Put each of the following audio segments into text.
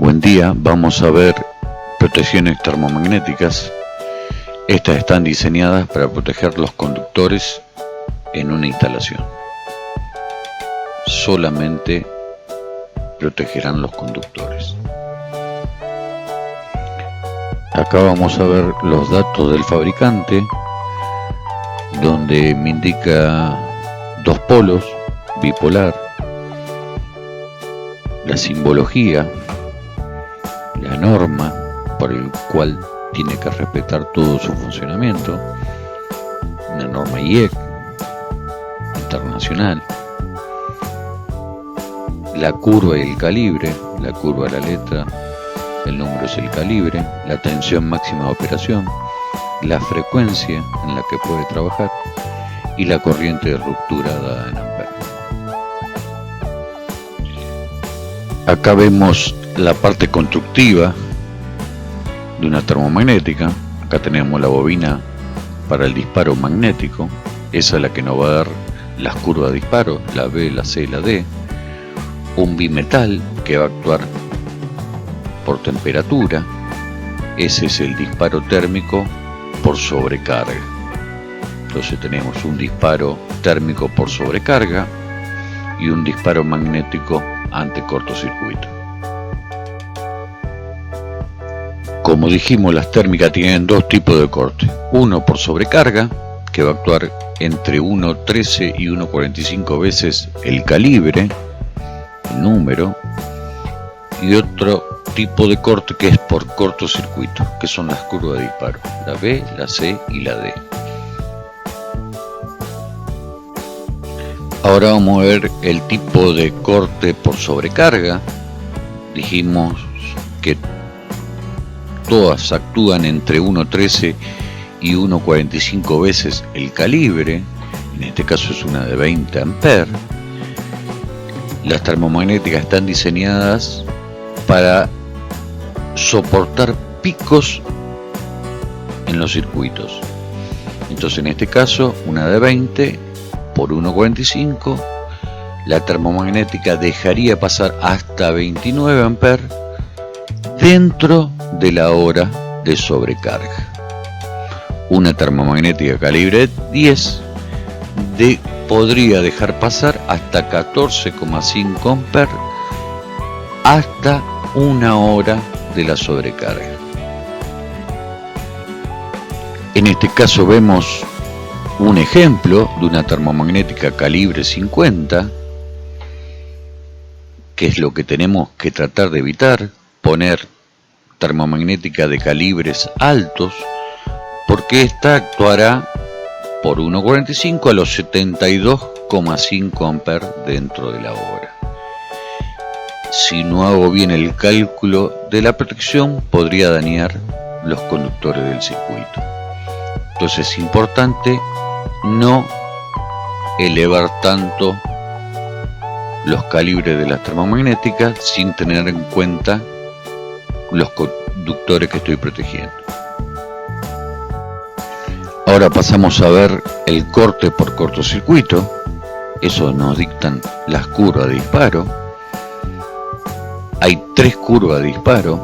Buen día, vamos a ver protecciones termomagnéticas. Estas están diseñadas para proteger los conductores en una instalación. Solamente protegerán los conductores. Acá vamos a ver los datos del fabricante, donde me indica dos polos, bipolar, la simbología, la norma por el cual tiene que respetar todo su funcionamiento, una norma IEC internacional, la curva y el calibre, la curva la letra, el número es el calibre, la tensión máxima de operación, la frecuencia en la que puede trabajar y la corriente de ruptura dada en amperes. Acá vemos la parte constructiva de una termomagnética. Acá tenemos la bobina para el disparo magnético, esa es la que nos va a dar las curvas de disparo, la B, la C y la D. Un bimetal que va a actuar por temperatura, ese es el disparo térmico por sobrecarga. Entonces tenemos un disparo térmico por sobrecarga y un disparo magnético ante cortocircuito. Como dijimos, las térmicas tienen dos tipos de corte. Uno por sobrecarga, que va a actuar entre 1.13 y 1.45 veces el calibre, el número, y otro tipo de corte que es por cortocircuito, que son las curvas de disparo, la B, la C y la D. Ahora vamos a ver el tipo de corte por sobrecarga. Dijimos que todas actúan entre 1.13 y 1.45 veces el calibre, en este caso es una de 20 amperes. Las termomagnéticas están diseñadas para soportar picos en los circuitos. Entonces en este caso una de 20 por 1.45, la termomagnética dejaría pasar hasta 29 amperes dentro de la hora de sobrecarga. Una termomagnética calibre 10 podría dejar pasar hasta 14,5 amperes hasta una hora de la sobrecarga. En este caso vemos un ejemplo de una termomagnética calibre 50, que es lo que tenemos que tratar de evitar, poner termomagnética de calibres altos, porque esta actuará por 1.45 a los 72,5 amperes dentro de la hora. Si no hago bien el cálculo de la protección, podría dañar los conductores del circuito. Entonces es importante no elevar tanto los calibres de las termomagnéticas sin tener en cuenta los conductores que estoy protegiendo. Ahora pasamos a ver el corte por cortocircuito. Eso nos dictan las curvas de disparo. Hay tres curvas de disparo,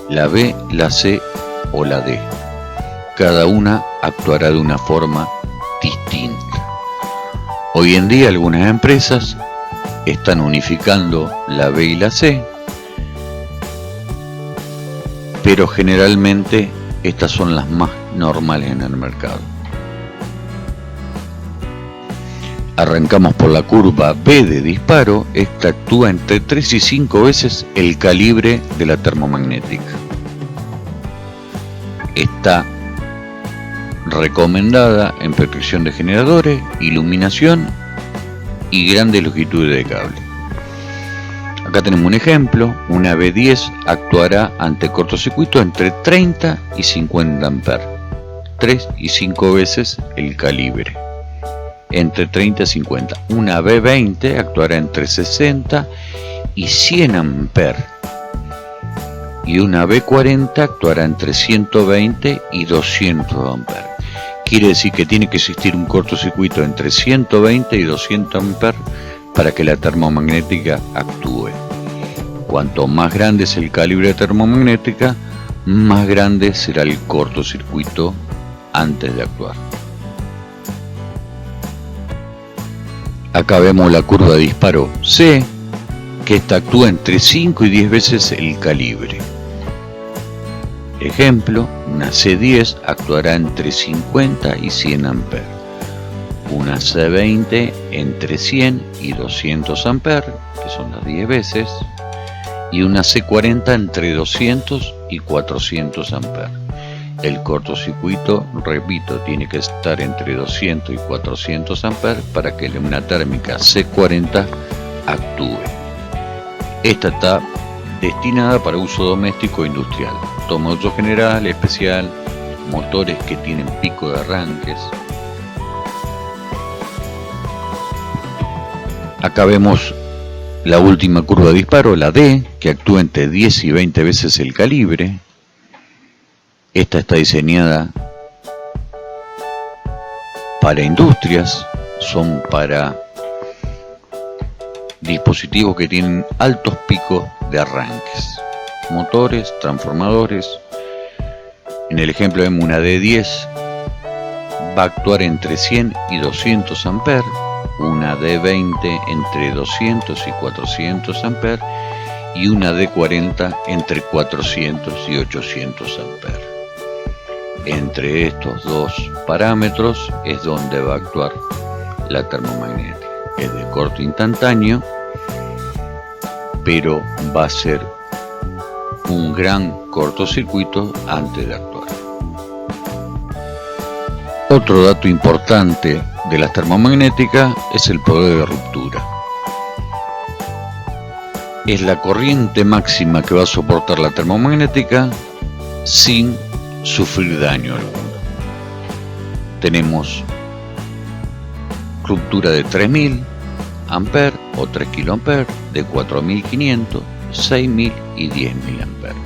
la B, la C o la D. Cada una actuará de una forma distinta. Hoy en día algunas empresas están unificando la B y la C, pero generalmente estas son las más normales en el mercado. Arrancamos por la curva B de disparo. Esta actúa entre 3 y 5 veces el calibre de la termomagnética. Está recomendada en protección de generadores, iluminación y grandes longitudes de cable. Acá tenemos un ejemplo. Una B10 actuará ante cortocircuito entre 30 y 50 amperes, 3 y 5 veces el calibre, entre 30 y 50. Una B20 actuará entre 60 y 100 amperes y una B40 actuará entre 120 y 200 amperes. Quiere decir que tiene que existir un cortocircuito entre 120 y 200 amperes para que la termomagnética actúe. Cuanto más grande es el calibre termomagnética, más grande será el cortocircuito antes de actuar. Acá vemos la curva de disparo C, que esta actúa entre 5 y 10 veces el calibre. Ejemplo, una C10 actuará entre 50 y 100 amperes, una C20 entre 100 y 200 amperes, que son las 10 veces, y una C40 entre 200 y 400 amperes. El cortocircuito, repito, tiene que estar entre 200 y 400 amperes para que una térmica C40 actúe. Esta está destinada para uso doméstico e industrial. Toma uso general, especial, motores que tienen pico de arranques. Acá vemos la última curva de disparo, la D, que actúa entre 10 y 20 veces el calibre. Esta está diseñada para industrias, son para dispositivos que tienen altos picos de arranques, motores, transformadores. En el ejemplo vemos una D10, va a actuar entre 100 y 200 amperes, una D20 entre 200 y 400 amperes y una D40 entre 400 y 800 amperes. Entre estos dos parámetros es donde va a actuar la termomagnética. Es de corte instantáneo, pero va a ser un gran cortocircuito antes de actuar. Otro dato importante de las termomagnéticas es el poder de ruptura. Es la corriente máxima que va a soportar la termomagnética sin sufrir daño alguno. Tenemos ruptura de 3000 amperes o 3 kiloamperes, de 4500, 6000 y 10000 amperes.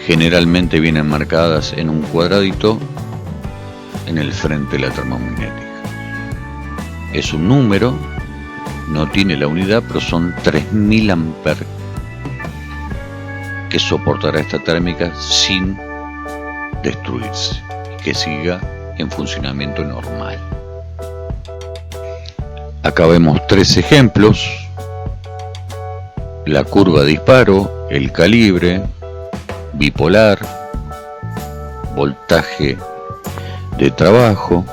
Generalmente vienen marcadas en un cuadradito en el frente de la termomagnética. Es un número, no tiene la unidad, pero son 3000 amperes que soportará esta térmica sin destruirse y que siga en funcionamiento normal. Acá vemos tres ejemplos: la curva de disparo, el calibre, bipolar, voltaje de trabajo,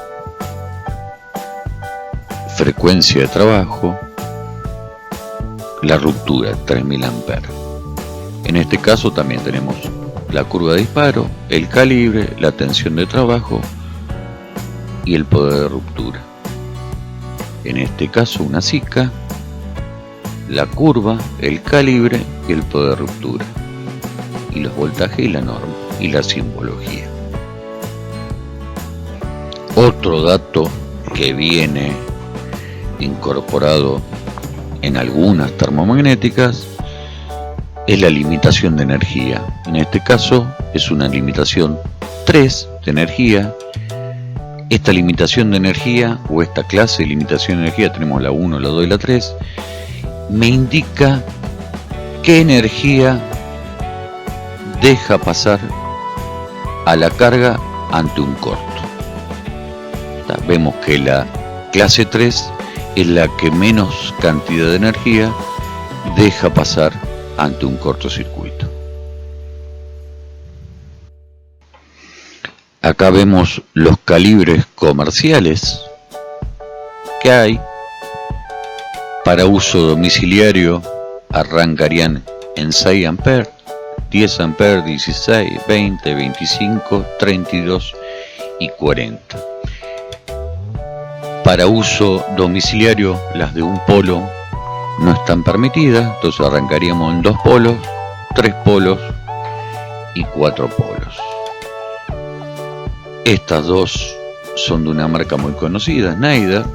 frecuencia de trabajo, la ruptura 3000 amperes. En este caso también tenemos la curva de disparo, el calibre, la tensión de trabajo y el poder de ruptura. En este caso una SICA, la curva, el calibre y el poder de ruptura, y los voltajes y la norma y la simbología. Otro dato que viene incorporado en algunas termomagnéticas es la limitación de energía. En este caso es una limitación 3 de energía. Esta limitación de energía, o esta clase de limitación de energía, tenemos la 1, la 2 y la 3, me indica qué energía deja pasar a la carga ante un corto. Vemos que la clase 3 es la que menos cantidad de energía deja pasar ante un cortocircuito. Acá vemos los calibres comerciales que hay. Para uso domiciliario arrancarían en 6 amperes, 10 amperes, 16, 20, 25, 32 y 40. Para uso domiciliario las de un polo no están permitidas, entonces arrancaríamos en 2 polos, 3 polos y 4 polos. Estas dos son de una marca muy conocida, Schneider,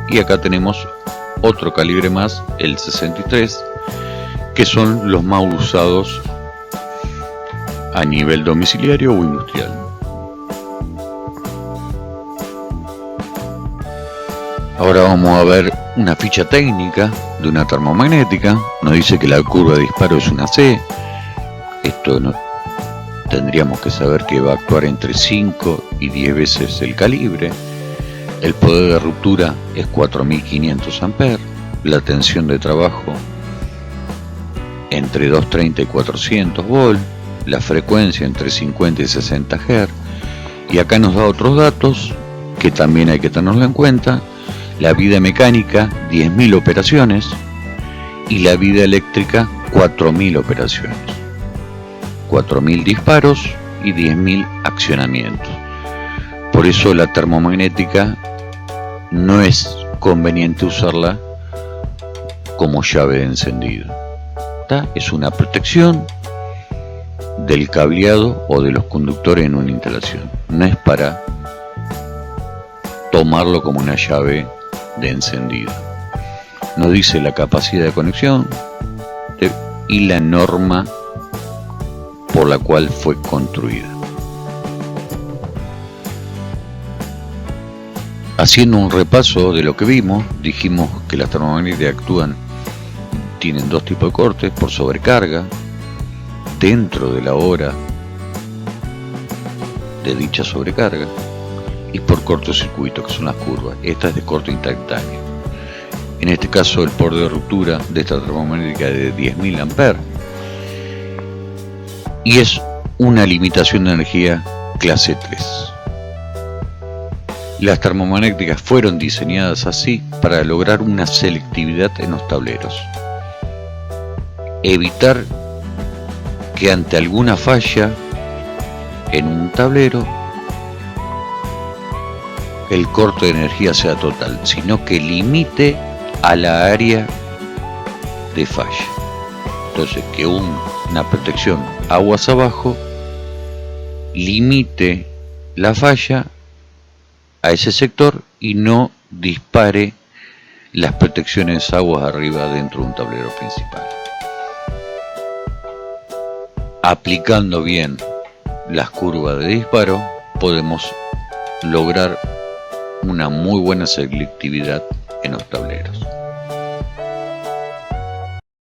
y acá tenemos otro calibre más, el 63, que son los más usados a nivel domiciliario o industrial. Ahora vamos a ver una ficha técnica de una termomagnética. Nos dice que la curva de disparo es una C. Esto no, tendríamos que saber que va a actuar entre 5 y 10 veces el calibre. El poder de ruptura es 4500 amperes. La tensión de trabajo entre 230 y 400 volt. La frecuencia entre 50 y 60 Hz. Y acá nos da otros datos que también hay que tenerlo en cuenta. La vida mecánica 10.000 operaciones y la vida eléctrica 4.000 operaciones. 4.000 disparos y 10.000 accionamientos. Por eso la termomagnética no es conveniente usarla como llave de encendido. Es una protección del cableado o de los conductores en una instalación. No es para tomarlo como una llave de encendido. Nos dice la capacidad de conexión y la norma por la cual fue construida. Haciendo un repaso de lo que vimos, dijimos que las termomagnéticas tienen dos tipos de cortes: por sobrecarga dentro de la hora de dicha sobrecarga y por cortocircuito, que son las curvas. Esta es de corte instantáneo. En este caso el poder de ruptura de esta termomagnética es de 10.000 amperes y es una limitación de energía clase 3. Las termomagnéticas fueron diseñadas así para lograr una selectividad en los tableros, evitar que ante alguna falla en un tablero el corte de energía sea total, sino que limite a la área de falla. Entonces, que una protección aguas abajo limite la falla a ese sector y no dispare las protecciones aguas arriba dentro de un tablero principal. Aplicando bien las curvas de disparo podemos lograr una muy buena selectividad en los tableros.